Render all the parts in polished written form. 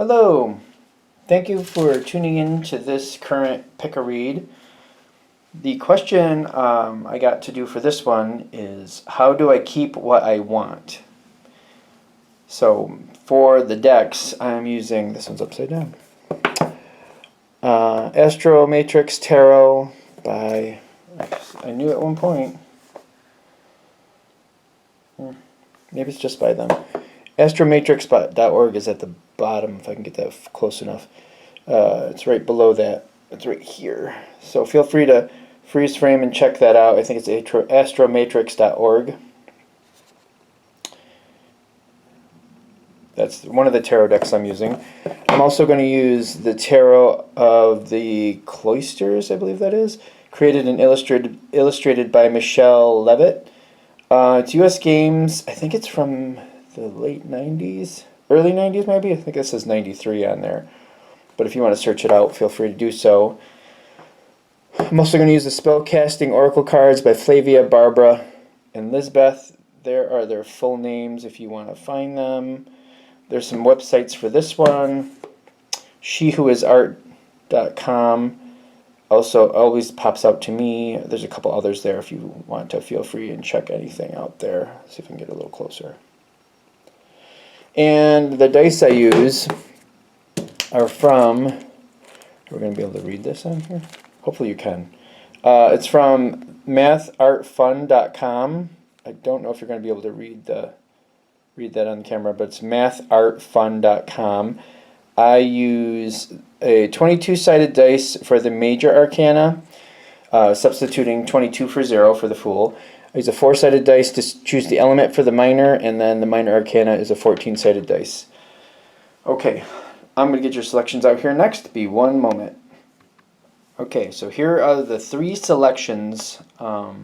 Hello. Thank you for tuning in to this current Pick a Read. The question I got to do for this one is, how do I keep what I want? So for the decks, I'm using, this one's upside down, Astro Matrix Tarot by, I knew at one point, maybe it's just by them. Astromatrix.org is at the bottom, if I can get that close enough. It's right below that. It's right here. So feel free to freeze frame and check that out. I think it's astromatrix.org. That's one of the tarot decks I'm using. I'm also going to use the Tarot of the Cloisters, I believe that is, created and illustrated by Michelle Levitt. It's US Games. I think it's from the late 90s, early 90s maybe. I think it says 93 on there. But if you want to search it out, feel free to do so. I'm also going to use the Spellcasting Oracle cards by Flavia, Barbara, and Lisbeth. There are their full names if you want to find them. There's some websites for this one. SheWhoIsArt.com also always pops out to me. There's a couple others there if you want to. Feel free and check anything out there. See if I can get a little closer. And the dice I use are from, we're going to be able to read this on here? Hopefully you can. It's from mathartfun.com. I don't know if you're going to be able to read that on camera, but it's mathartfun.com. I use a 22-sided dice for the major arcana, substituting 22 for 0 for the Fool. I use a 4-sided dice to choose the element for the minor, and then the minor arcana is a 14-sided dice. Okay, I'm going to get your selections out here next. Be one moment. Okay, so here are the 3 selections we're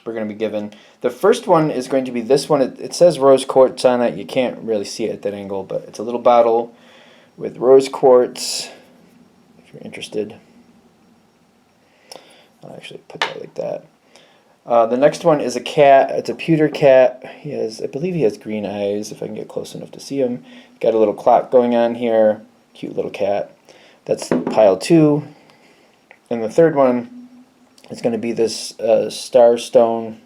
going to be given. The first one is going to be this one. It says rose quartz on it. You can't really see it at that angle, but it's a little bottle with rose quartz, if you're interested. I'll actually put that like that. The next one is a cat. It's a pewter cat. I believe he has green eyes, if I can get close enough to see him. Got a little clock going on here. Cute little cat. That's pile 2. And the third one is going to be this star stone.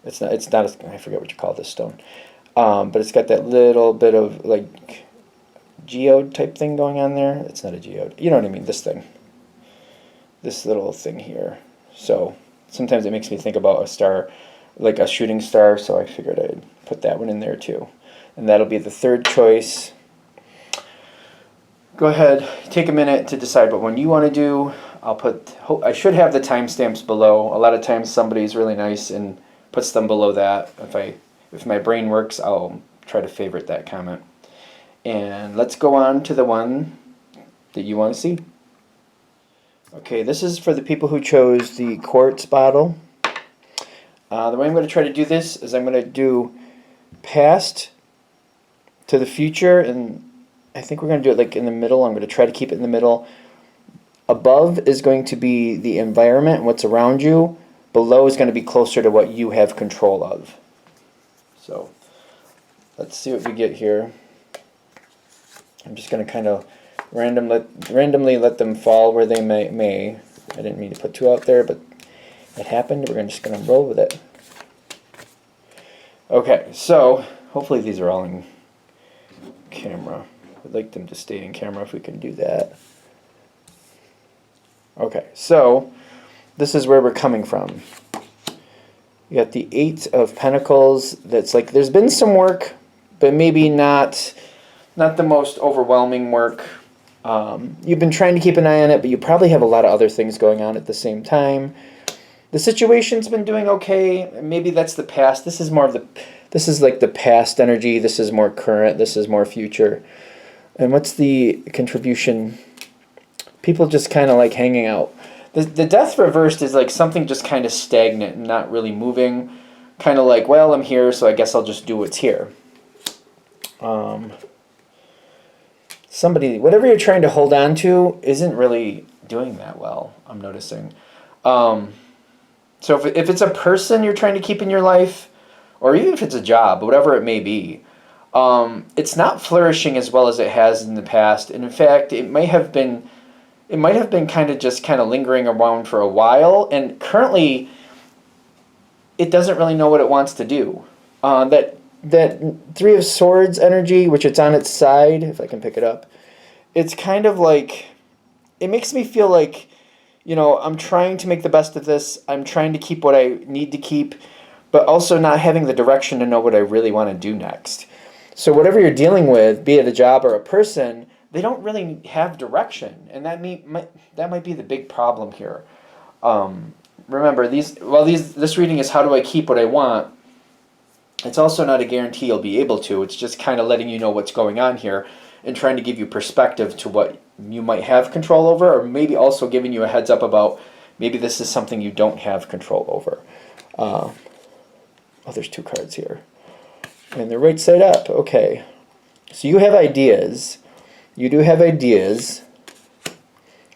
It's not I forget what you call this stone. But it's got that little bit of like geode type thing going on there. It's not a geode. You know what I mean, this thing. This little thing here. So sometimes it makes me think about a star, like a shooting star, so I figured I'd put that one in there too. And that'll be the third choice. Go ahead, take a minute to decide what one you want to do. I should have the timestamps below. A lot of times somebody's really nice and puts them below that. If my brain works, I'll try to favorite that comment. And let's go on to the one that you want to see. Okay, this is for the people who chose the Quartz bottle. The way I'm going to try to do this is I'm going to do past to the future, and I think we're going to do it like in the middle. I'm going to try to keep it in the middle. Above is going to be the environment, what's around you. Below is going to be closer to what you have control of. So let's see what we get here. I'm just going to kind of randomly let them fall where they may. I didn't mean to put 2 out there, but it happened. We're just going to roll with it. Okay, so hopefully these are all in camera. I'd like them to stay in camera if we can do that. Okay, so this is where we're coming from. You got the 8 of Pentacles. That's like there's been some work, but maybe not the most overwhelming work. You've been trying to keep an eye on it, but you probably have a lot of other things going on at the same time. The situation's been doing okay. Maybe that's the past. This is like the past energy. This is more current. This is more future. And what's the contribution? People just kind of like hanging out. The death reversed is like something just kind of stagnant and not really moving. Kind of like, well, I'm here, so I guess I'll just do what's here. Whatever you're trying to hold on to isn't really doing that well, I'm noticing. So if it's a person you're trying to keep in your life, or even if it's a job, whatever it may be, It's not flourishing as well as it has in the past. And in fact, it might have been kind of lingering around for a while, and currently it doesn't really know what it wants to do. That Three of Swords energy, which it's on its side, if I can pick it up, it's kind of like, it makes me feel like, I'm trying to make the best of this. I'm trying to keep what I need to keep, but also not having the direction to know what I really want to do next. So whatever you're dealing with, be it a job or a person, they don't really have direction, and that might be the big problem here. Remember, this reading is how do I keep what I want. It's also not a guarantee you'll be able to. It's just kind of letting you know what's going on here and trying to give you perspective to what you might have control over, or maybe also giving you a heads up about maybe this is something you don't have control over. There's 2 cards here. And they're right side up. Okay. So you have ideas. You do have ideas.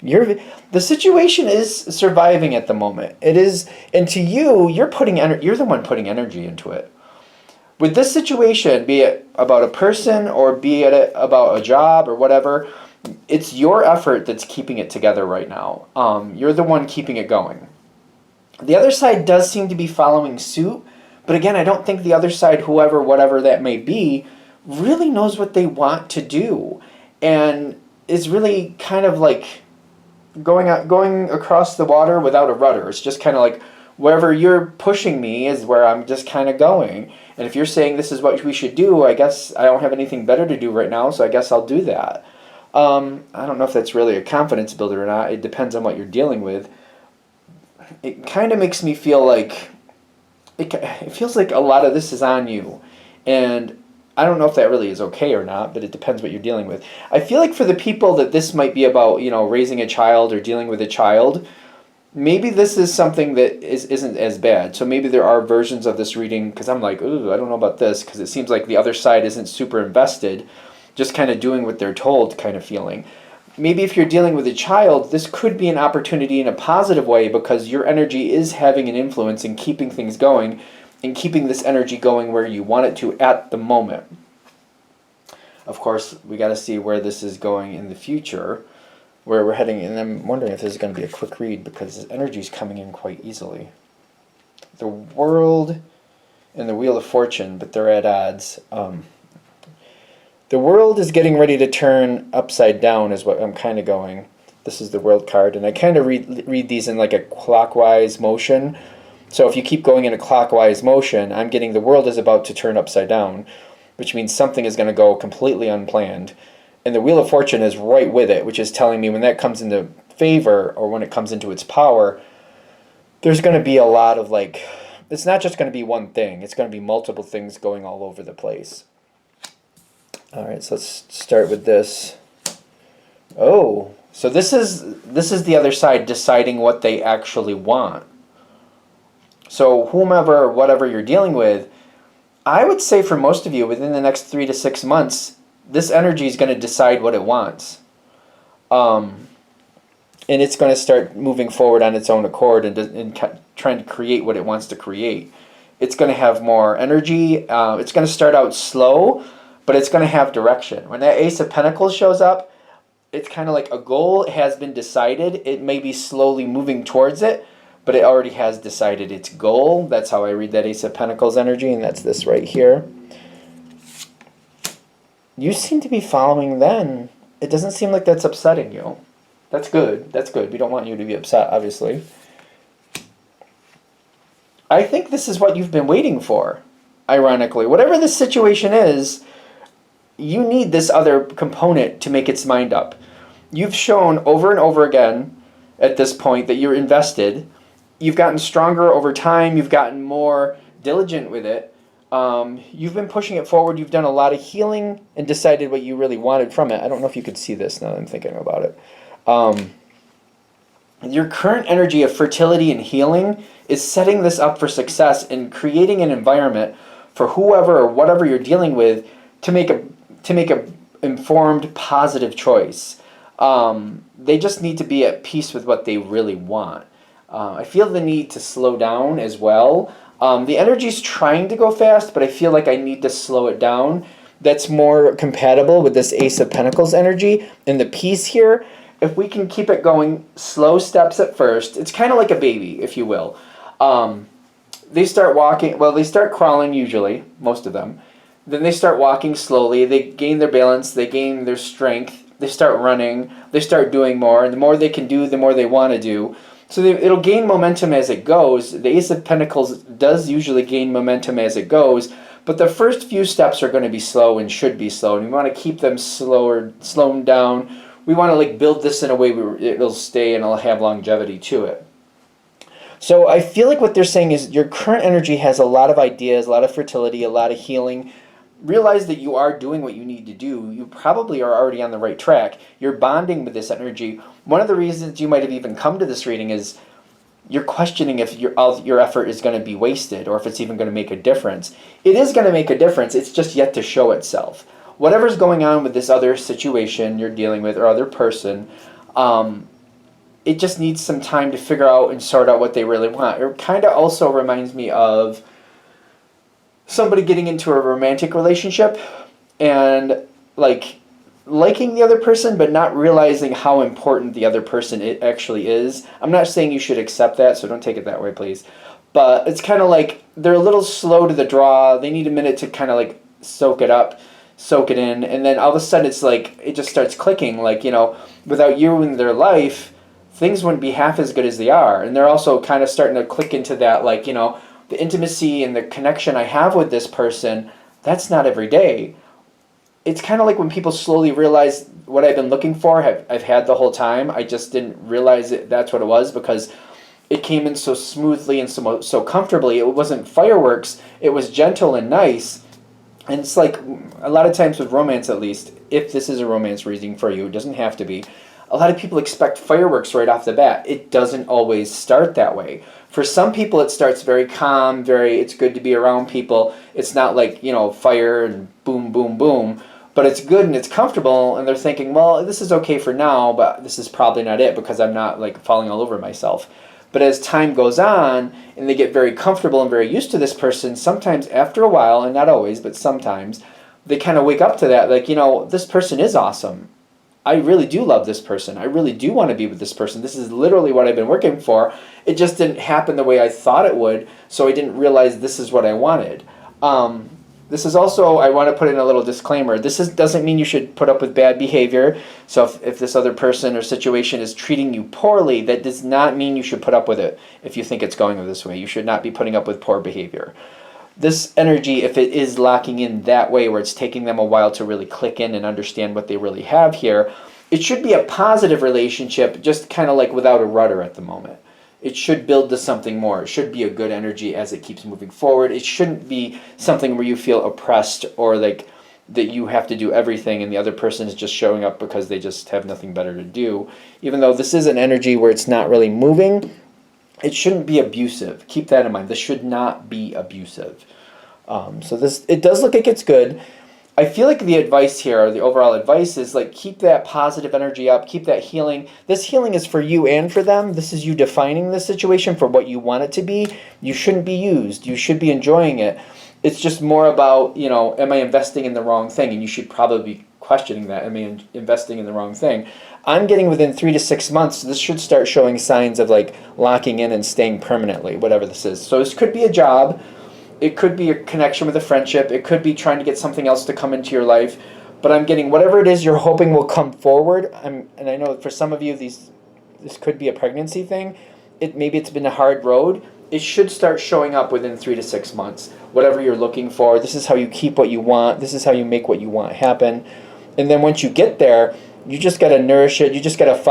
The situation is surviving at the moment. It is, and to you, you're the one putting energy into it. With this situation, be it about a person or be it about a job or whatever, it's your effort that's keeping it together right now. You're the one keeping it going. The other side does seem to be following suit, but again, I don't think the other side, whoever, whatever that may be, really knows what they want to do, and is really kind of like going across the water without a rudder. It's just kind of like, wherever you're pushing me is where I'm just kind of going. And if you're saying this is what we should do, I guess I don't have anything better to do right now, so I guess I'll do that. I don't know if that's really a confidence builder or not. It depends on what you're dealing with. It kind of makes me feel like, it feels like a lot of this is on you. And I don't know if that really is okay or not, but it depends what you're dealing with. I feel like for the people that this might be about, raising a child or dealing with a child, maybe this is something that isn't as bad. So maybe there are versions of this reading, because I'm like, ooh, I don't know about this, because it seems like the other side isn't super invested, just kind of doing what they're told kind of feeling. Maybe if you're dealing with a child, this could be an opportunity in a positive way, because your energy is having an influence in keeping things going and keeping this energy going where you want it to at the moment. Of course, we got to see where this is going in the future, where we're heading, and I'm wondering if this is going to be a quick read, because this energy is coming in quite easily. The World and the Wheel of Fortune, but they're at odds. The World is getting ready to turn upside down is what I'm kind of going. This is the World card, and I kind of read these in like a clockwise motion. So if you keep going in a clockwise motion, I'm getting the world is about to turn upside down, which means something is going to go completely unplanned. And the Wheel of Fortune is right with it, which is telling me when that comes into favor, or when it comes into its power, there's going to be a lot of it's not just going to be one thing. It's going to be multiple things going all over the place. All right, so let's start with this. Oh, so this is the other side deciding what they actually want. So whomever or whatever you're dealing with, I would say for most of you, within the next 3 to 6 months, this energy is going to decide what it wants. And it's going to start moving forward on its own accord and trying to create what it wants to create. It's going to have more energy. It's going to start out slow, but it's going to have direction. When that Ace of Pentacles shows up, it's kind of like a goal has been decided. It may be slowly moving towards it, but it already has decided its goal. That's how I read that Ace of Pentacles energy, and that's this right here. You seem to be following then. It doesn't seem like that's upsetting you. That's good. That's good. We don't want you to be upset, obviously. I think this is what you've been waiting for, ironically. Whatever the situation is, you need this other component to make its mind up. You've shown over and over again at this point that you're invested. You've gotten stronger over time. You've gotten more diligent with it. You've been pushing it forward. You've done a lot of healing and decided what you really wanted from it. I don't know if you could see this now that I'm thinking about it. Your current energy of fertility and healing is setting this up for success and creating an environment for whoever or whatever you're dealing with to make a informed, positive choice. They just need to be at peace with what they really want. I feel the need to slow down as well. The energy's trying to go fast, but I feel like I need to slow it down that's more compatible with this Ace of Pentacles energy. And the peace here, if we can keep it going slow steps at first, it's kind of like a baby, if you will. They start walking, well, they start crawling usually, most of them. Then they start walking slowly, they gain their balance, they gain their strength, they start running, they start doing more, and the more they can do, the more they want to do. So it'll gain momentum as it goes. The Ace of Pentacles does usually gain momentum as it goes, but the first few steps are going to be slow and should be slow, and we want to keep them slowed down. We want to like build this in a way where it'll stay and it'll have longevity to it. So I feel like what they're saying is your current energy has a lot of ideas, a lot of fertility, a lot of healing. Realize that you are doing what you need to do. You probably are already on the right track. You're bonding with this energy. One of the reasons you might have even come to this reading is you're questioning if your effort is going to be wasted or if it's even going to make a difference. It is going to make a difference. It's just yet to show itself. Whatever's going on with this other situation you're dealing with or other person, it just needs some time to figure out and sort out what they really want. It kind of also reminds me of somebody getting into a romantic relationship and like liking the other person but not realizing how important the other person it actually is. I'm not saying you should accept that, so don't take it that way, please. But it's kind of like they're a little slow to the draw. They need a minute to kind of like soak it up, soak it in, and then all of a sudden it's like it just starts clicking. Like, you know, without you in their life, things wouldn't be half as good as they are. And they're also kind of starting to click into that, like, you know, the intimacy and the connection I have with this person, that's not every day. It's kind of like when people slowly realize what I've been looking for, I've had the whole time. I just didn't realize that's what it was because it came in so smoothly and so comfortably. It wasn't fireworks. It was gentle and nice. And it's like a lot of times with romance, at least, if this is a romance reading for you, it doesn't have to be. A lot of people expect fireworks right off the bat. It doesn't always start that way. For some people, it starts very calm, it's good to be around people. It's not like, you know, fire and boom, boom, boom. But it's good and it's comfortable, and they're thinking, well, this is okay for now, but this is probably not it because I'm not like falling all over myself. But as time goes on and they get very comfortable and very used to this person, sometimes after a while, and not always, but sometimes, they kind of wake up to that, like, you know, this person is awesome. I really do love this person. I really do want to be with this person. This is literally what I've been working for. It just didn't happen the way I thought it would, so I didn't realize this is what I wanted. This is also, I want to put in a little disclaimer. Doesn't mean you should put up with bad behavior. So if this other person or situation is treating you poorly, that does not mean you should put up with it if you think it's going this way. You should not be putting up with poor behavior. This energy, if it is locking in that way where it's taking them a while to really click in and understand what they really have here, it should be a positive relationship, just kind of like without a rudder at the moment. It should build to something more. It should be a good energy as it keeps moving forward. It shouldn't be something where you feel oppressed or like that you have to do everything and the other person is just showing up because they just have nothing better to do. Even though this is an energy where it's not really moving, it shouldn't be abusive. Keep that in mind. This should not be abusive. It does look like it's good. I feel like the advice here, or the overall advice, is like keep that positive energy up, keep that healing. This healing is for you and for them. This is you defining the situation for what you want it to be. You shouldn't be used. You should be enjoying it. It's just more about, you know, am I investing in the wrong thing? And you should probably be questioning that. Am I investing in the wrong thing? I'm getting within 3 to 6 months, this should start showing signs of like locking in and staying permanently, whatever this is. So this could be a job. It could be a connection with a friendship. It could be trying to get something else to come into your life. But I'm getting whatever it is you're hoping will come forward. And I know for some of you, this could be a pregnancy thing. Maybe it's been a hard road. It should start showing up within 3 to 6 months. Whatever you're looking for, this is how you keep what you want. This is how you make what you want happen. And then once you get there, you just got to nourish it. You just got to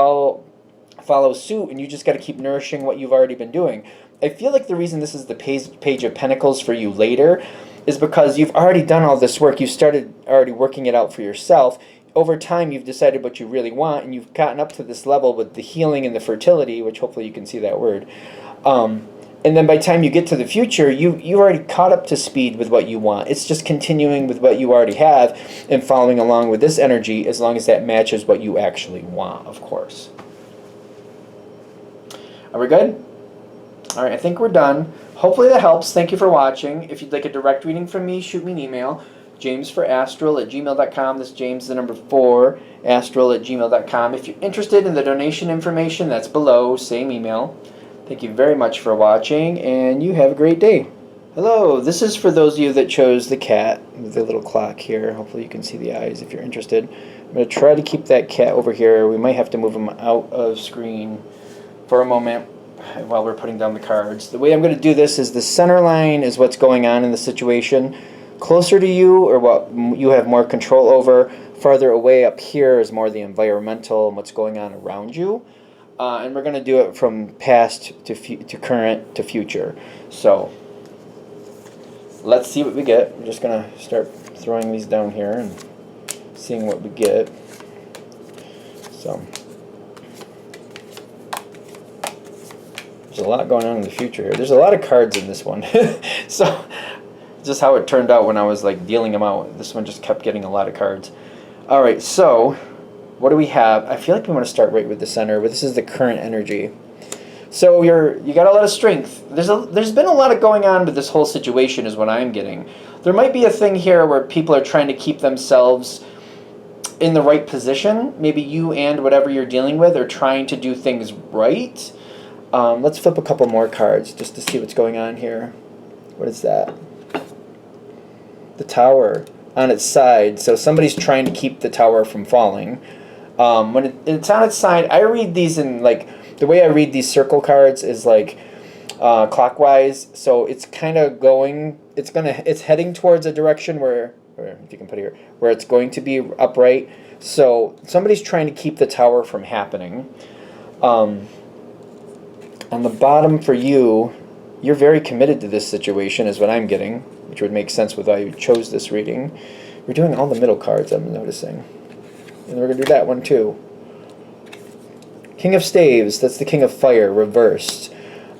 follow suit, and you just got to keep nourishing what you've already been doing. I feel like the reason this is the Page of Pentacles for you later is because you've already done all this work. You started already working it out for yourself. Over time, you've decided what you really want, and you've gotten up to this level with the healing and the fertility, which hopefully you can see that word. And then by the time you get to the future, you already caught up to speed with what you want. It's just continuing with what you already have and following along with this energy as long as that matches what you actually want, of course. Are we good? All right, I think we're done. Hopefully that helps. Thank you for watching. If you'd like a direct reading from me, shoot me an email. James for Astral at gmail.com. This is James, the number 4, Astral at gmail.com. If you're interested in the donation information, that's below, same email. Thank you very much for watching, and you have a great day. Hello, this is for those of you that chose the cat with the little clock here. Hopefully you can see the eyes if you're interested. I'm going to try to keep that cat over here. We might have to move him out of screen for a moment while we're putting down the cards. The way I'm going to do this is the center line is what's going on in the situation. Closer to you, or what you have more control over. Farther away up here is more the environmental and what's going on around you. And we're going to do it from past to current to future. So let's see what we get. We're just going to start throwing these down here and seeing what we get. So there's a lot going on in the future here. There's a lot of cards in this one. So just how it turned out when I was like dealing them out. This one just kept getting a lot of cards. All right, so what do we have? I feel like we want to start right with the center, but this is the current energy. So you got a lot of strength. There's been a lot of going on with this whole situation is what I'm getting. There might be a thing here where people are trying to keep themselves in the right position. Maybe you and whatever you're dealing with are trying to do things right. Let's flip a couple more cards just to see what's going on here. What is that? The tower on its side. So somebody's trying to keep the tower from falling. When it's on its side, I read these in like, the way I read these circle cards is like clockwise. So it's kind of going, it's heading towards a direction where if you can put it here, where it's going to be upright. So somebody's trying to keep the tower from happening. On the bottom for you, you're very committed to this situation is what I'm getting, which would make sense with why you chose this reading. We're doing all the middle cards, I'm noticing. And we're going to do that one too. King of Staves, that's the King of Fire, reversed.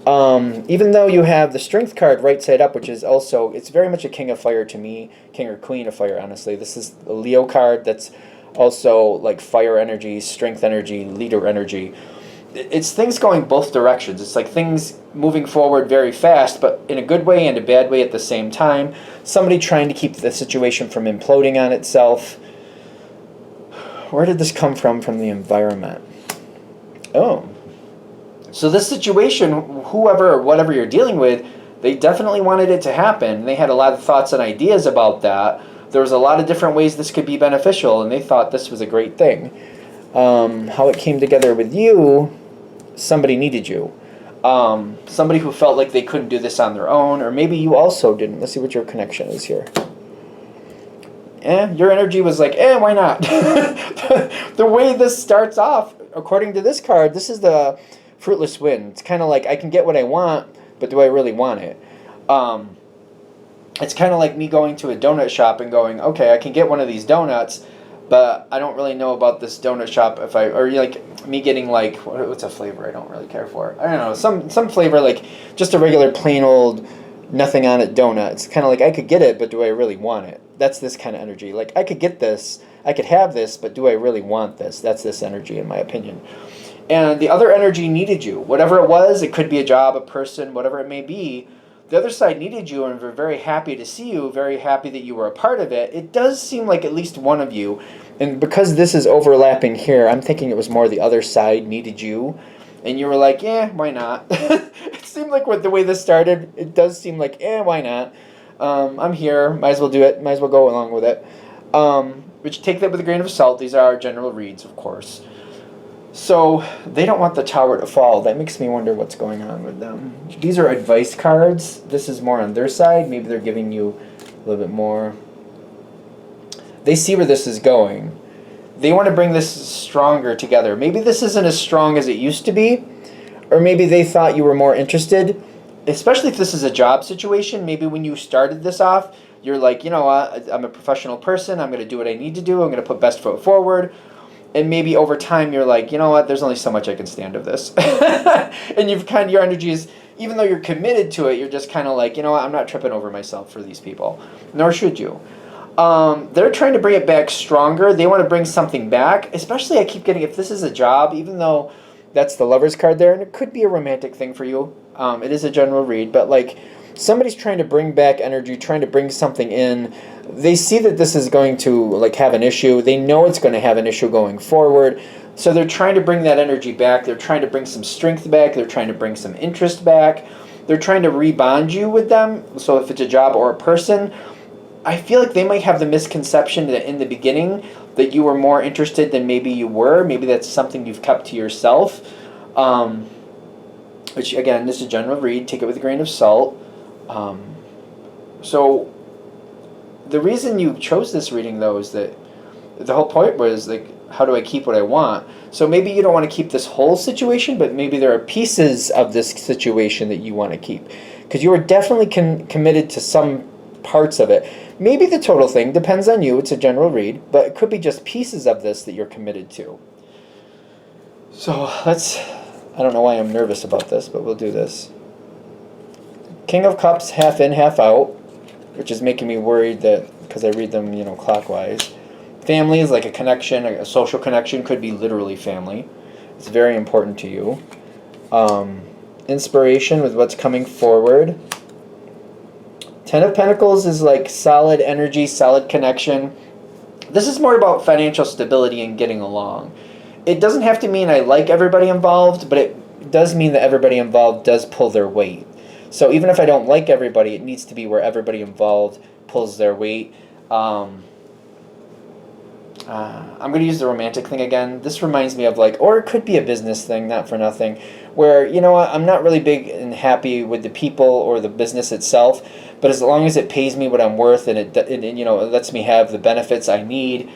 Even though you have the Strength card right side up, which is also, it's very much a King of Fire to me. King or Queen of Fire, honestly. This is a Leo card that's also like fire energy, strength energy, leader energy. It's things going both directions. It's like things moving forward very fast, but in a good way and a bad way at the same time. Somebody trying to keep the situation from imploding on itself. Where did this come from the environment? Oh. So this situation, whoever or whatever you're dealing with, they definitely wanted it to happen. They had a lot of thoughts and ideas about that. There was a lot of different ways this could be beneficial, and they thought this was a great thing. How it came together with you, somebody needed you. Somebody who felt like they couldn't do this on their own, or maybe you also didn't. Let's see what your connection is here. Your energy was like, why not? The way this starts off, according to this card, this is the fruitless win. It's kind of like, I can get what I want, but do I really want it? It's kind of like me going to a donut shop and going, okay, I can get one of these donuts, but I don't really know about this donut shop or like me getting like, what's a flavor I don't really care for? I don't know, some flavor, like just a regular plain old nothing on it donut. It's kind of like, I could get it, but do I really want it? That's this kind of energy. Like, I could get this, I could have this, but do I really want this? That's this energy, in my opinion. And the other energy needed you. Whatever it was, it could be a job, a person, whatever it may be. The other side needed you, and we're very happy to see you, very happy that you were a part of it. It does seem like at least one of you, and because this is overlapping here, I'm thinking it was more the other side needed you, and you were like, why not? It seemed like with the way this started, it does seem like, why not? I'm here, might as well do it, might as well go along with it. Which, take that with a grain of salt. These are our general reads, of course. So they don't want the tower to fall. That makes me wonder what's going on with them. These are advice cards. This is more on their side. Maybe they're giving you a little bit more. They see where this is going. They want to bring this stronger together. Maybe this isn't as strong as it used to be. Or maybe they thought you were more interested. Especially if this is a job situation. Maybe when you started this off, you're like, you know what, I'm a professional person. I'm going to do what I need to do. I'm going to put best foot forward. And maybe over time you're like, you know what, there's only so much I can stand of this. And your energy is, even though you're committed to it, you're just kind of like, you know what, I'm not tripping over myself for these people. Nor should you. They're trying to bring it back stronger. They want to bring something back. Especially I keep getting, if this is a job, even though that's the Lover's card there, and it could be a romantic thing for you. It is a general read, but like, somebody's trying to bring back energy, trying to bring something in. They see that this is going to like have an issue. They know it's going to have an issue going forward. So they're trying to bring that energy back. They're trying to bring some strength back. They're trying to bring some interest back. They're trying to rebond you with them. So if it's a job or a person, I feel like they might have the misconception that in the beginning that you were more interested than maybe you were. Maybe that's something you've kept to yourself. Which again, this is a general read. Take it with a grain of salt. So the reason you chose this reading, though, is that the whole point was like, how do I keep what I want? So maybe you don't want to keep this whole situation, but maybe there are pieces of this situation that you want to keep, because you are definitely committed to some parts of it. Maybe the total thing depends on you. It's a general read, but it could be just pieces of this that you're committed to. So I don't know why I'm nervous about this, but we'll do this. King of Cups, half in, half out, which is making me worried that, because I read them, clockwise. Family is like a connection, a social connection, could be literally family. It's very important to you. Inspiration with what's coming forward. Ten of Pentacles is like solid energy, solid connection. This is more about financial stability and getting along. It doesn't have to mean I like everybody involved, but it does mean that everybody involved does pull their weight. So even if I don't like everybody, it needs to be where everybody involved pulls their weight. I'm going to use the romantic thing again. This reminds me of or it could be a business thing, not for nothing, where, I'm not really big and happy with the people or the business itself, but as long as it pays me what I'm worth and it lets me have the benefits I need,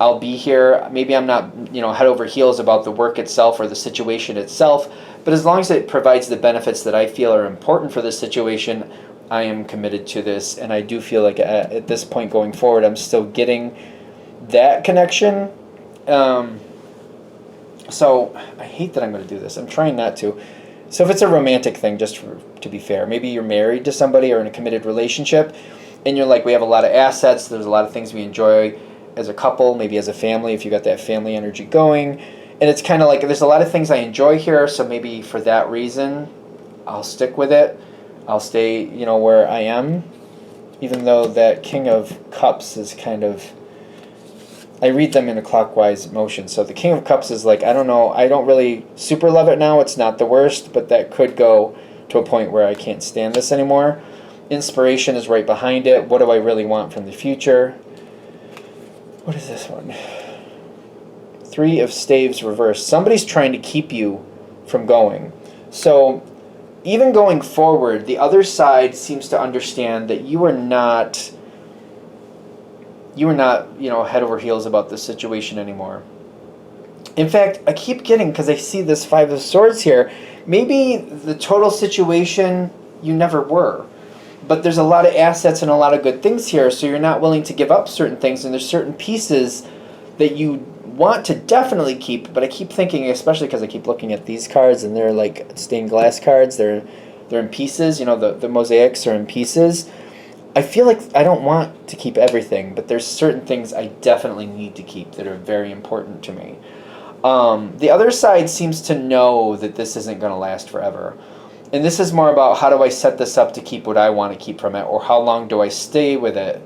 I'll be here. Maybe I'm not, head over heels about the work itself or the situation itself, but as long as it provides the benefits that I feel are important for this situation, I am committed to this. And I do feel like at this point going forward, I'm still getting that connection. So I hate that I'm going to do this. I'm trying not to. So if it's a romantic thing, just to be fair, maybe you're married to somebody or in a committed relationship, and you're like, we have a lot of assets, there's a lot of things we enjoy as a couple, maybe as a family, if you got that family energy going. And it's kind of like, there's a lot of things I enjoy here, so maybe for that reason, I'll stick with it. I'll stay, where I am, even though that King of Cups is kind of, I read them in a clockwise motion. So the King of Cups is like, I don't know, I don't really super love it now. It's not the worst, but that could go to a point where I can't stand this anymore. Inspiration is right behind it. What do I really want from the future? What is this one? Three of Staves reversed. Somebody's trying to keep you from going. So even going forward, the other side seems to understand that you are not head over heels about this situation anymore. In fact, I keep getting, because I see this Five of Swords here, maybe the total situation you never were. But there's a lot of assets and a lot of good things here, so you're not willing to give up certain things, and there's certain pieces that you want to definitely keep, but I keep thinking, especially because I keep looking at these cards, and they're like stained glass cards, they're in pieces, the mosaics are in pieces. I feel like I don't want to keep everything, but there's certain things I definitely need to keep that are very important to me. The other side seems to know that this isn't going to last forever. And this is more about, how do I set this up to keep what I want to keep from it, or how long do I stay with it?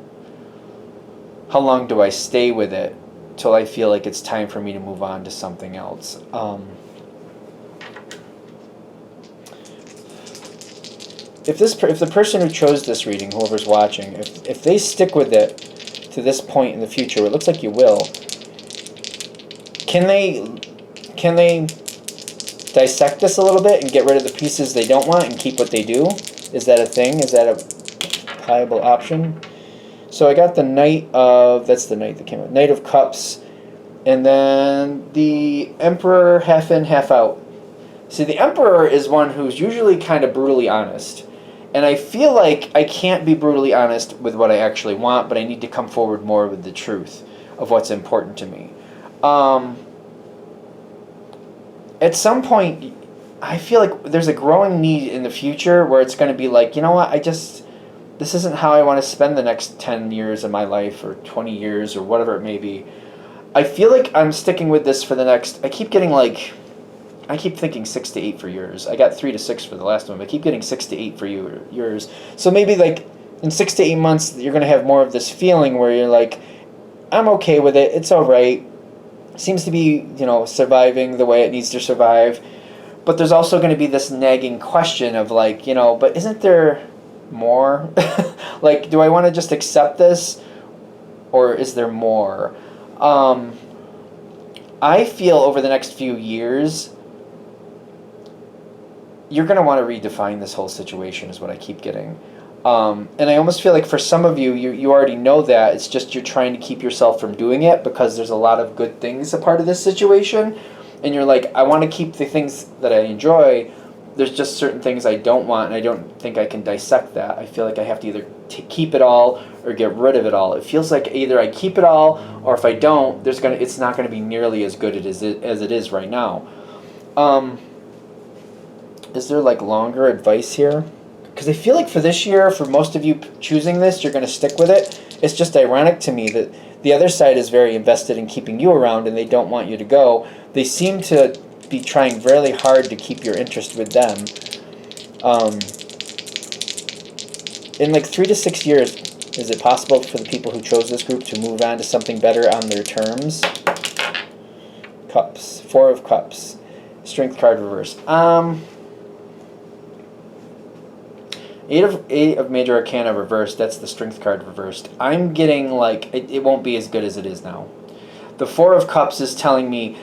How long do I stay with it till I feel like it's time for me to move on to something else? If the person who chose this reading, whoever's watching, if they stick with it to this point in the future, it looks like you will, can they dissect this a little bit and get rid of the pieces they don't want and keep what they do? Is that a thing? Is that a viable option? So I got the Knight of, that's the Knight that came out, Knight of Cups, and then the Emperor, half in, half out. See, the Emperor is one who's usually kind of brutally honest. And I feel like I can't be brutally honest with what I actually want, but I need to come forward more with the truth of what's important to me. At some point, I feel like there's a growing need in the future where it's going to be like, you know what, this isn't how I want to spend the next 10 years of my life, or 20 years, or whatever it may be. I feel like I'm sticking with this for the next, I keep getting like I keep thinking 6 to 8 for yours. I got 3 to 6 for the last one, but I keep getting 6 to 8 for yours. So maybe like in 6 to 8 months, you're going to have more of this feeling where you're like, I'm okay with it. It's all right. Seems to be, surviving the way it needs to survive. But there's also going to be this nagging question of like, but isn't there more? Like, do I want to just accept this, or is there more? I feel over the next few years, you're going to want to redefine this whole situation is what I keep getting. And I almost feel like for some of you already know that. It's just you're trying to keep yourself from doing it because there's a lot of good things a part of this situation. And you're like, I want to keep the things that I enjoy. There's just certain things I don't want, and I don't think I can dissect that. I feel like I have to either keep it all or get rid of it all. It feels like either I keep it all, or if I don't, it's not going to be nearly as good as it is right now. Is there like longer advice here? Because I feel like for this year, for most of you choosing this, you're going to stick with it. It's just ironic to me that the other side is very invested in keeping you around and they don't want you to go. They seem to be trying really hard to keep your interest with them. In like 3 to 6 years, is it possible for the people who chose this group to move on to something better on their terms? Cups. 4 of Cups. Strength card reverse. Eight of Major Arcana reversed. That's the Strength card reversed. I'm getting like it won't be as good as it is now. The 4 of Cups is telling me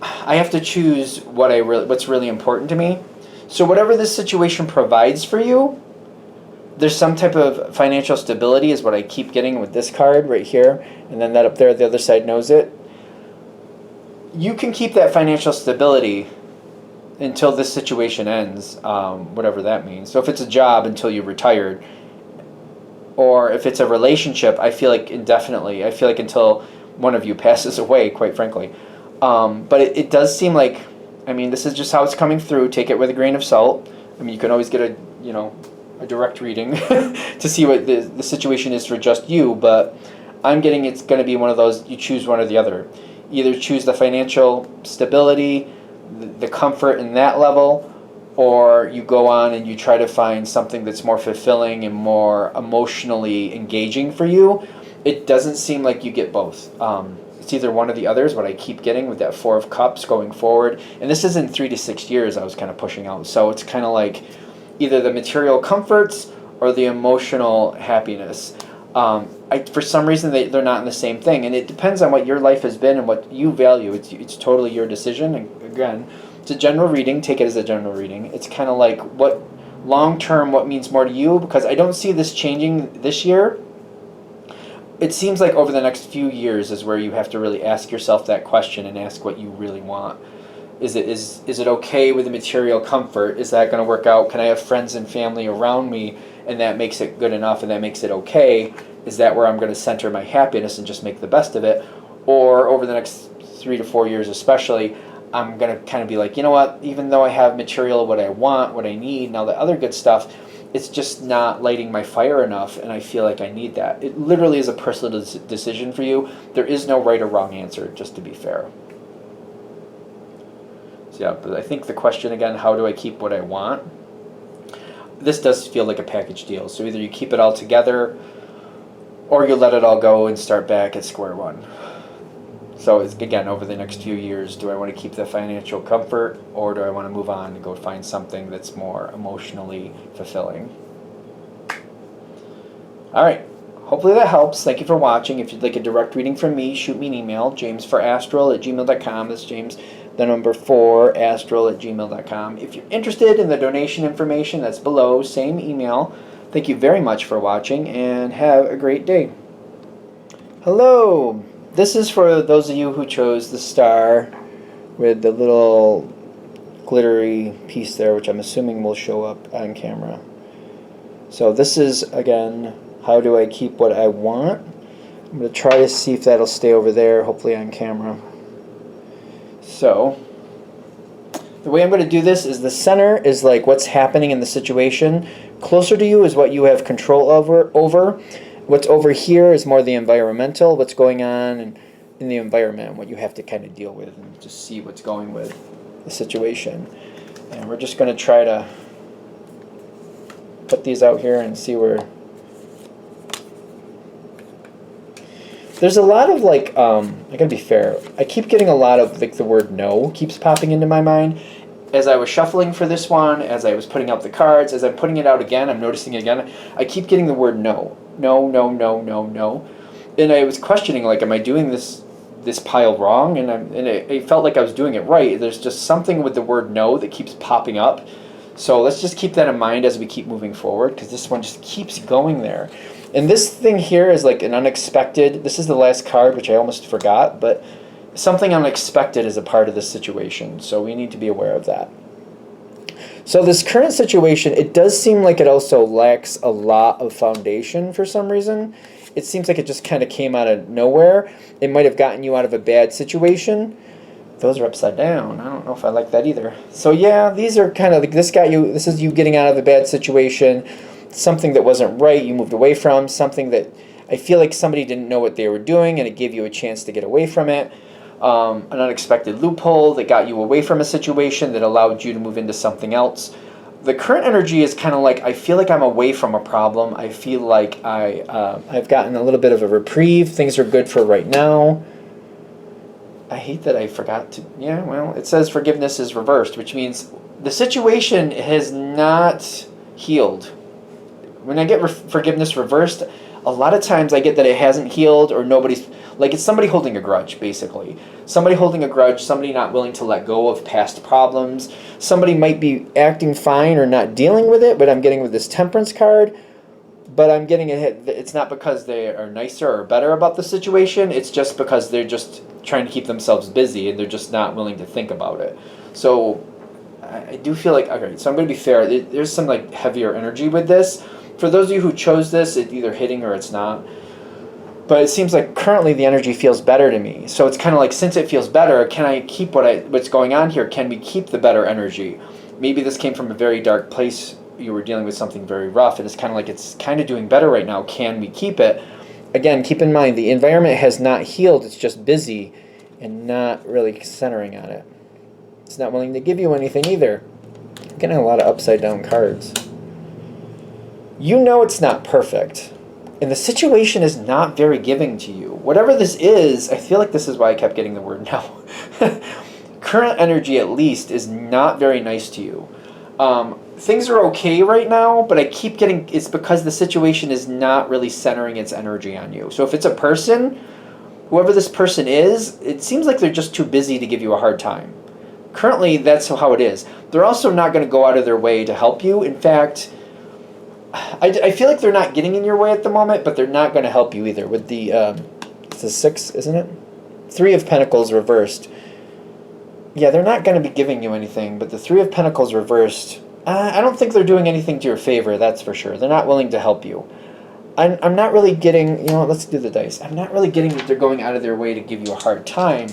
I have to choose what's really important to me. So whatever this situation provides for you, there's some type of financial stability is what I keep getting with this card right here, and then that up there, the other side knows it. You can keep that financial stability until this situation ends, whatever that means. So if it's a job until you're retired, or if it's a relationship, I feel like indefinitely. I feel like until one of you passes away, quite frankly. But it does seem like, this is just how it's coming through. Take it with a grain of salt. You can always get a direct reading to see what the situation is for just you, but I'm getting it's going to be one of those, you choose one or the other. Either choose the financial stability, the comfort in that level, or you go on and you try to find something that's more fulfilling and more emotionally engaging for you. It doesn't seem like you get both. It's either one or the other is what I keep getting with that 4 of Cups going forward. And this is in 3 to 6 years I was kind of pushing out. So it's kind of like either the material comforts or the emotional happiness. For some reason, they're not in the same thing. And it depends on what your life has been and what you value. It's totally your decision. And again, it's a general reading. Take it as a general reading. It's kind of like what long-term, what means more to you. Because I don't see this changing this year. It seems like over the next few years is where you have to really ask yourself that question and ask what you really want. Is it okay with the material comfort? Is that going to work out? Can I have friends and family around me and that makes it good enough and that makes it okay? Is that where I'm going to center my happiness and just make the best of it? Or over the next 3 to 4 years especially, I'm going to kind of be like, you know what, even though I have material, what I want, what I need, and all the other good stuff, it's just not lighting my fire enough, and I feel like I need that. It literally is a personal decision for you. There is no right or wrong answer, just to be fair. So yeah, but I think the question again, how do I keep what I want? This does feel like a package deal. So either you keep it all together, or you let it all go and start back at square one. So it's, again, over the next few years, do I want to keep the financial comfort, or do I want to move on and go find something that's more emotionally fulfilling? All right. Hopefully that helps. Thank you for watching. If you'd like a direct reading from me, shoot me an email, jamesforastral@gmail.com. That's James, the number 4, astral@gmail.com. If you're interested in the donation information, that's below, same email. Thank you very much for watching, and have a great day. Hello. This is for those of you who chose the star with the little glittery piece there, which I'm assuming will show up on camera. So this is, again, how do I keep what I want? I'm going to try to see if that'll stay over there, hopefully on camera. So the way I'm going to do this is the center is like what's happening in the situation. Closer to you is what you have control over. What's over here is more the environmental, what's going on and in the environment, what you have to kind of deal with, and just see what's going with the situation. And we're just going to try to put these out here and see where... There's a lot of like, I gotta be fair, I keep getting a lot of like the word no keeps popping into my mind. As I was shuffling for this one, as I was putting out the cards, as I'm putting it out again, I'm noticing it again, I keep getting the word no. No, no, no, no, no. And I was questioning, like, am I doing this pile wrong? And it felt like I was doing it right. There's just something with the word no that keeps popping up. So let's just keep that in mind as we keep moving forward, because this one just keeps going there. And this thing here is like an unexpected, this is the last card, which I almost forgot, but something unexpected is a part of this situation. So we need to be aware of that. So this current situation, it does seem like it also lacks a lot of foundation for some reason. It seems like it just kind of came out of nowhere. It might have gotten you out of a bad situation. Those are upside down. I don't know if I like that either. So yeah, these are kind of like, this is you getting out of a bad situation, something that wasn't right, you moved away from, something that I feel like somebody didn't know what they were doing and it gave you a chance to get away from it. An unexpected loophole that got you away from a situation that allowed you to move into something else. The current energy is kind of like, I feel like I'm away from a problem. I feel like I've gotten a little bit of a reprieve. Things are good for right now. I hate that I forgot to, yeah, well, it says forgiveness is reversed, which means the situation has not healed. When I get forgiveness reversed, a lot of times I get that it hasn't healed, or nobody's, like, it's somebody holding a grudge, basically. Somebody holding a grudge, somebody not willing to let go of past problems. Somebody might be acting fine or not dealing with it, but I'm getting with this Temperance card. But I'm getting it, it's not because they are nicer or better about the situation, it's just because they're just trying to keep themselves busy and they're just not willing to think about it. So I do feel like, okay, so I'm going to be fair, there's some like heavier energy with this. For those of you who chose this, it's either hitting or it's not. But it seems like currently the energy feels better to me. So it's kind of like, since it feels better, can I keep what's going on here? Can we keep the better energy? Maybe this came from a very dark place. You were dealing with something very rough, and it's kind of like, it's kind of doing better right now. Can we keep it? Again, keep in mind, the environment has not healed. It's just busy and not really centering on it. It's not willing to give you anything either. I'm getting a lot of upside down cards. You know it's not perfect. And the situation is not very giving to you. Whatever this is, I feel like this is why I kept getting the word no. Current energy, at least, is not very nice to you. Things are okay right now, but I keep getting, it's because the situation is not really centering its energy on you. So if it's a person, whoever this person is, it seems like they're just too busy to give you a hard time. Currently, that's how it is. They're also not going to go out of their way to help you. In fact, I feel like they're not getting in your way at the moment, but they're not going to help you either. With the, it's a 6, isn't it? 3 of Pentacles reversed. Yeah, they're not going to be giving you anything, but the 3 of Pentacles reversed, I don't think they're doing anything to your favor, that's for sure. They're not willing to help you. I'm not really getting, you know, let's do the dice. I'm not really getting that they're going out of their way to give you a hard time.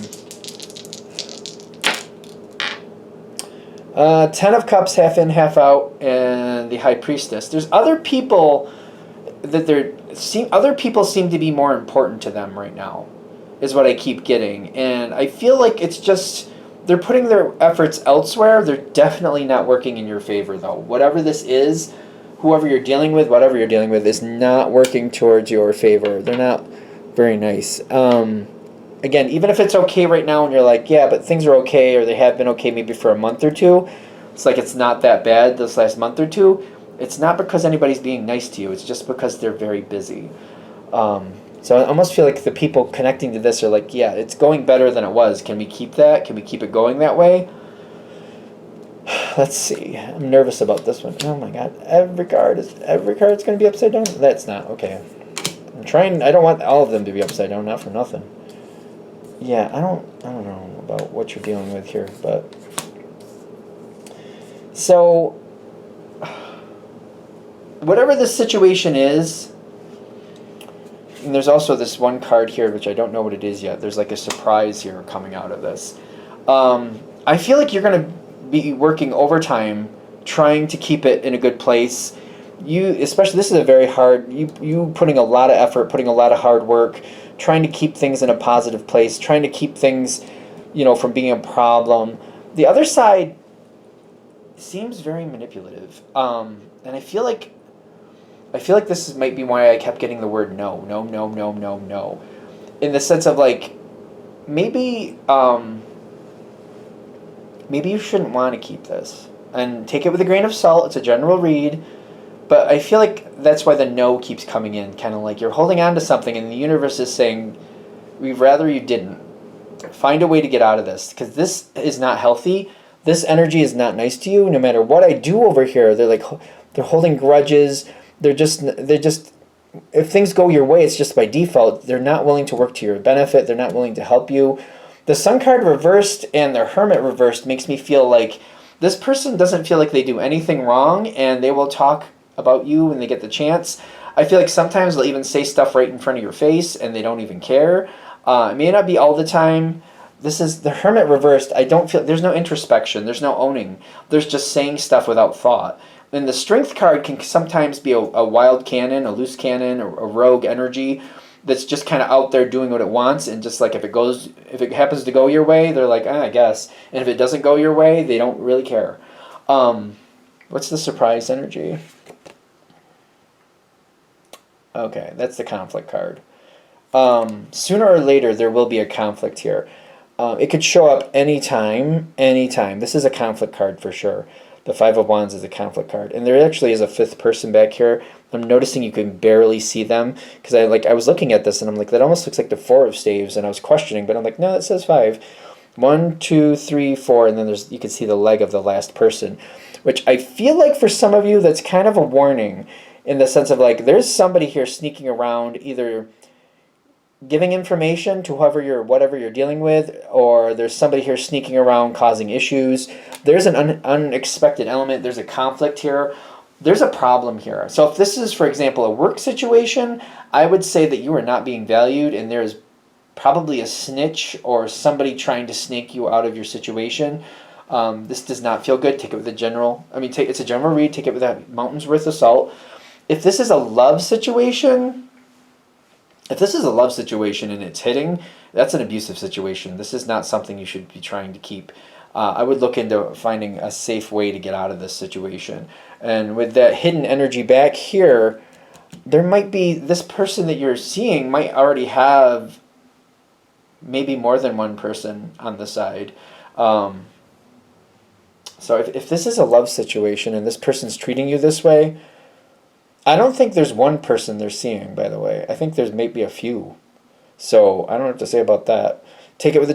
10 of Cups, half in, half out, and the High Priestess. There's other people that other people seem to be more important to them right now, is what I keep getting. And I feel like it's just, they're putting their efforts elsewhere. They're definitely not working in your favor, though. Whatever this is, whoever you're dealing with, whatever you're dealing with, is not working towards your favor. They're not very nice. Again, even if it's okay right now and you're like, yeah, but things are okay, or they have been okay maybe for a month or two, it's like it's not that bad this last month or two, it's not because anybody's being nice to you. It's just because they're very busy. So I almost feel like the people connecting to this are like, yeah, it's going better than it was. Can we keep that? Can we keep it going that way? Let's see. I'm nervous about this one. Oh my god. Every card's going to be upside down? That's not. Okay. I'm trying. I don't want all of them to be upside down, not for nothing. Yeah, I don't know about what you're dealing with here, but so whatever the situation is, and there's also this one card here which I don't know what it is yet. There's like a surprise here coming out of this. I feel like you're going to be working overtime trying to keep it in a good place. Especially, this is a very hard, you putting a lot of effort, putting a lot of hard work, trying to keep things in a positive place, trying to keep things, from being a problem. The other side seems very manipulative, and I feel like this might be why I kept getting the word no, no, no, no, no, no, in the sense of like maybe you shouldn't want to keep this, and take it with a grain of salt. It's a general read, but I feel like that's why the no keeps coming in, kind of like you're holding on to something, and the universe is saying, "We'd rather you didn't. Find a way to get out of this, because this is not healthy. This energy is not nice to you. No matter what I do over here, they're holding grudges. They're just if things go your way, it's just by default. They're not willing to work to your benefit. They're not willing to help you." The Sun card reversed and the Hermit reversed makes me feel like this person doesn't feel like they do anything wrong, and they will talk about you when they get the chance. I feel like sometimes they'll even say stuff right in front of your face and they don't even care. It may not be all the time. This is the Hermit reversed. I don't feel there's no introspection. There's no owning. There's just saying stuff without thought. And the Strength card can sometimes be a wild cannon, a loose cannon, or a rogue energy that's just kind of out there doing what it wants, and just like if it happens to go your way, they're like, I guess. And if it doesn't go your way, they don't really care. What's the Surprise energy? Okay, that's the Conflict card. Sooner or later, there will be a conflict here. It could show up anytime. This is a conflict card for sure. The Five of Wands is a conflict card. And there actually is a fifth person back here. I'm noticing you can barely see them, because I was looking at this and I'm like, that almost looks like the Four of Staves, and I was questioning, but I'm like, no, it says 5. 1, 2, 3, 4, and then you can see the leg of the last person, which I feel like for some of you that's kind of a warning, in the sense of like there's somebody here sneaking around, either giving information to whatever you're dealing with, or there's somebody here sneaking around causing issues. There's an unexpected element. There's a conflict here. There's a problem here. So if this is, for example, a work situation, I would say that you are not being valued, and there's probably a snitch or somebody trying to snake you out of your situation. This does not feel good. Take it with a general. It's a general read. Take it with a mountain's worth of salt. If this is a love situation, and it's hitting, that's an abusive situation. This is not something you should be trying to keep. I would look into finding a safe way to get out of this situation. And with that hidden energy back here, there might be, this person that you're seeing might already have maybe more than one person on the side. So if this is a love situation and this person's treating you this way, I don't think there's one person they're seeing, by the way. I think there's maybe a few. So I don't have to say about that. Take it with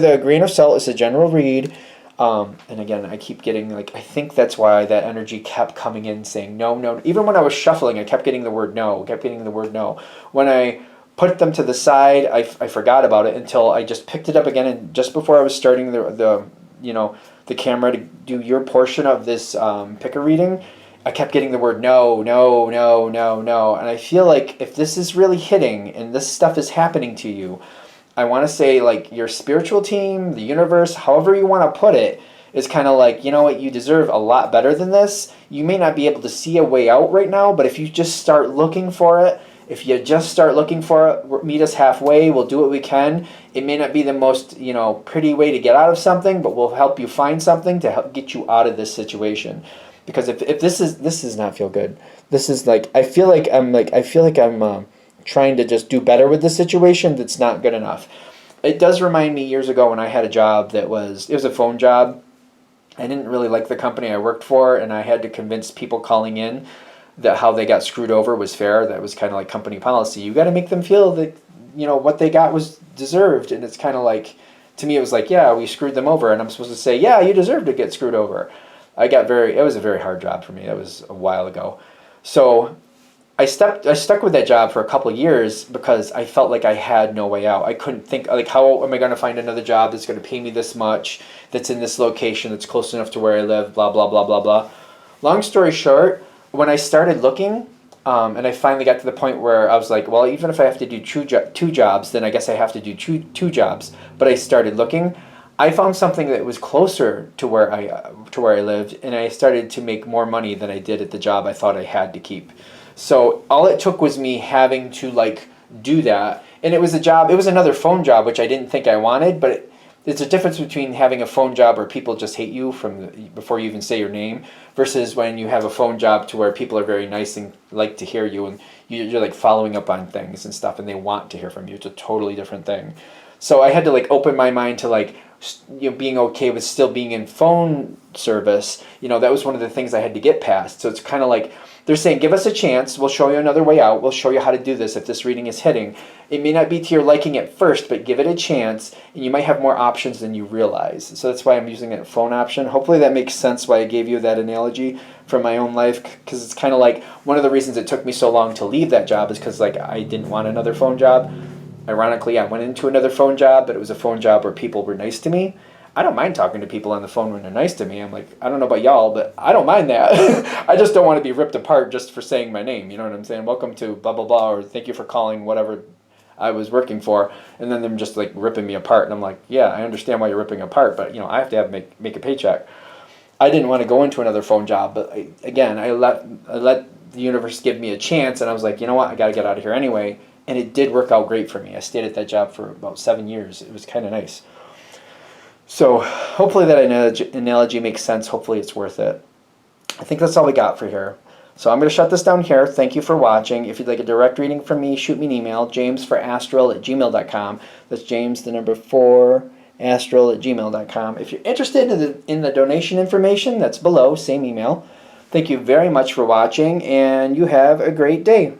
a grain of salt. It's a general read. And again, I keep getting, I think that's why that energy kept coming in saying no, no. Even when I was shuffling, I kept getting the word no, When I put them to the side, I forgot about it until I just picked it up again. And just before I was starting the camera to do your portion of this picker reading, I kept getting the word no, no, no, no, no. And I feel like if this is really hitting and this stuff is happening to you, I want to say your spiritual team, the universe, however you want to put it, is kind of like, you know what, you deserve a lot better than this. You may not be able to see a way out right now, but if you just start looking for it, meet us halfway, we'll do what we can. It may not be the most, pretty way to get out of something, but we'll help you find something to help get you out of this situation. Because if this does not feel good. This is I feel like I'm trying to just do better with the situation. That's not good enough. It does remind me years ago when I had a job it was a phone job. I didn't really like the company I worked for, and I had to convince people calling in that how they got screwed over was fair. That was kind of like company policy. You got to make them feel that what they got was deserved, and it's kind of to me it was yeah, we screwed them over, and I'm supposed to say, yeah, you deserve to get screwed over. It was a very hard job for me. That was a while ago. So I stuck with that job for a couple of years because I felt like I had no way out. I couldn't think, how am I going to find another job that's going to pay me this much, that's in this location, that's close enough to where I live, blah, blah, blah, blah, blah. Long story short, when I started looking, and I finally got to the point where I was like, well, even if I have to do two jobs, then I guess I have to do two jobs. But I started looking. I found something that was closer to where I lived, and I started to make more money than I did at the job I thought I had to keep. So all it took was me having to do that, And it was a job, it was another phone job, which I didn't think I wanted, but it's a difference between having a phone job where people just hate you before you even say your name versus when you have a phone job to where people are very nice and like to hear you, and you're like following up on things and stuff, and they want to hear from you. It's a totally different thing. So I had to like open my mind to like, being okay with still being in phone service. That was one of the things I had to get past. So it's kind of like they're saying, give us a chance. We'll show you another way out. We'll show you how to do this if this reading is hitting. It may not be to your liking at first, but give it a chance, and you might have more options than you realize. So that's why I'm using a phone option. Hopefully that makes sense why I gave you that analogy from my own life, because it's kind of like one of the reasons it took me so long to leave that job is because like I didn't want another phone job. Ironically, I went into another phone job, but it was a phone job where people were nice to me. I don't mind talking to people on the phone when they're nice to me. I'm like, I don't know about y'all, but I don't mind that. I just don't want to be ripped apart just for saying my name. You know what I'm saying? Welcome to blah, blah, blah, or thank you for calling whatever I was working for. And then them just like ripping me apart. And I'm like, yeah, I understand why you're ripping apart, but I have to make a paycheck. I didn't want to go into another phone job, but I let the universe give me a chance, and I was like, you know what? I got to get out of here anyway. And it did work out great for me. I stayed at that job for about 7 years. It was kind of nice. So hopefully that analogy makes sense. Hopefully it's worth it. I think that's all we got for here. So I'm going to shut this down here. Thank you for watching. If you'd like a direct reading from me, shoot me an email, jamesforastral@gmail.com. That's James, the number 4, astral@gmail.com. If you're interested in the donation information, that's below, same email. Thank you very much for watching, and you have a great day.